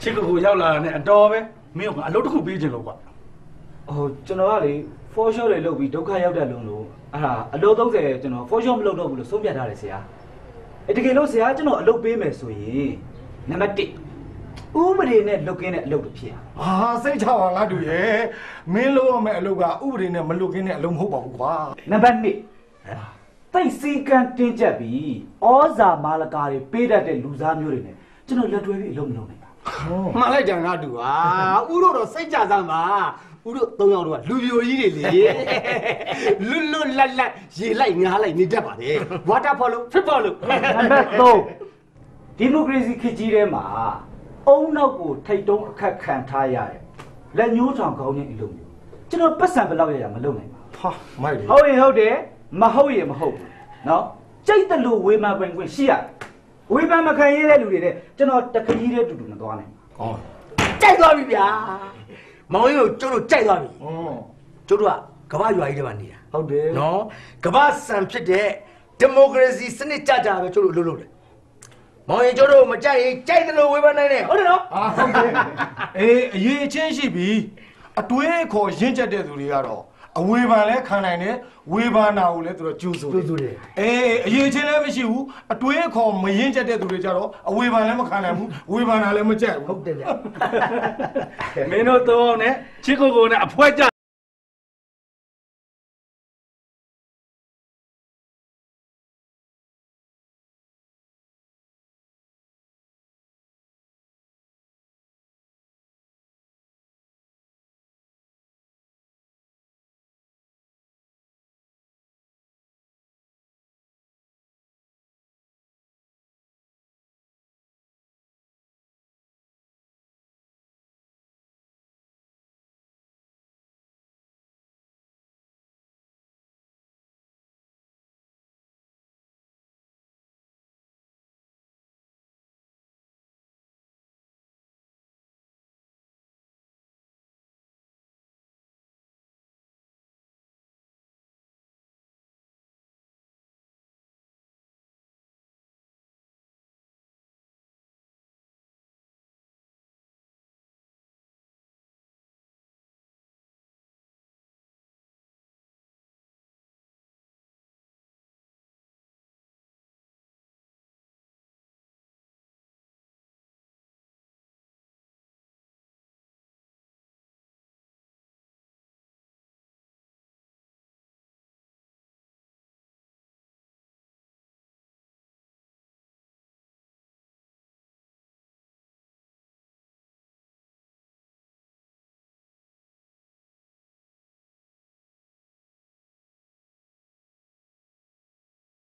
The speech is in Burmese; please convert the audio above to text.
ချစ်ကိုရောက်လာတယ်အတော်ပဲမင်းကအလုပ်တစ်ခုပေးချင်လို့ကွာဟိုကျွန်တော်ကလေ for sure လေးလုပ်ပြီးဒုက္ခရောက်တဲ့လုံးလို့အဲ့ဒါအလုပ်30ကျွန်တော် for sure မလုပ်တော့ဘူးလို့ဆုံးဖြတ်ထားတယ်ဆရာတကယ်လို့ဆရာကျွန်တော်အလုပ်ပေးမယ်ဆိုရင်နံပါတ်1ဥပဒေနဲ့လုတ်ကင်းတဲ့အလုပ်တစ်ဖြစ်စိတ်ချပါငါတို့ရဲ့မင်းလုပ်ရမယ့်အလုပ်ကဥပဒေနဲ့မလုတ်ကင်းတဲ့အလုပ်မဟုတ်ပါဘူးကွာနံပါတ်2တိတ်စီကံတင်းကျပ်ပြီးဩဇာမာလကာတွေပေးတတ်တဲ့လူစားမျိုးတွေနဲ့ကျွန်တော်လက်တွဲပြီးအလုပ်မလုပ်နိုင်ပါဘူးမှန်လိုက်တယ်ငါတူဟာဥတို့တော့စိတ်ကြစမ်းပါဥတို့3ယောက်တော့လူပြိုကြီးတွေလေလွတ်လပ်ရေလိုက်ငားလိုက်နေတတ်ပါတယ် water follow fit follow နံပါတ်3ဒီမိုကရေစီခေတ်ကြီးထဲမှာအုံနောက်ကိုထိတ်တုံးအခက်ခံထားရတယ်လက်ညှိုးထောင်ခေါင်းချင်းအလုပ်မျိုးကျွန်တော်ပတ်စံဘယ်လောက်ရမလုပ်နိုင်ပါမိုက်တယ်ဟုတ်ရင်ဟုတ်တယ်မဟုတ်ရင်မဟုတ်ဘူးနော်ကြိတ်တယ်လို့ဝေဖန်ခွင့်ရှိရတယ်ဝေဖန်မခံရတဲ့လူတွေတဲ့ကျွန်တော်တခကြီးတဲ့တူတူမသွားနိုင်ဘူးကြိုက်သွားပြီဗျာမောင်ကြီးကိုကျုပ်တို့ကြိုက်သွားပြီကျုပ်တို့ကကမ္ဘာရွာကြီးထဲမှာနေတာဟုတ်တယ်နော်ကမ္ဘာစံဖြစ်တဲ့ဒီမိုကရေစီစနစ်ကြကြပဲကျုပ်တို့လုပ်တယ်မောင်ရင်ကျုပ်တို့မကြိုက်ရင်ကြိုက်တယ်လို့ဝေဖန်နိုင်တယ်ဟုတ်တယ်နော်ဟုတ်တယ်အရေးအချင်းရှိပြီအတွင်းခေါ်ရင့်ကျက်တဲ့သူတွေကတော့အဝေဖန်လဲခံနိုင်တယ်ဝေဖန်တာကိုလည်းသူတို့ကျူးဆိုတယ်အရေးချင်းလည်းမရှိဘူးအတွင်းခေါ်မရင့်ကျက်တဲ့သူတွေကြတော့အဝေဖန်လည်းမခံနိုင်ဘူးဝေဖန်တာလည်းမကြိုက်ဘူးဟုတ်တယ်ဗျမင်းတို့တော့နဲ့ချစ်ကိုနဲ့အဖွဲကြ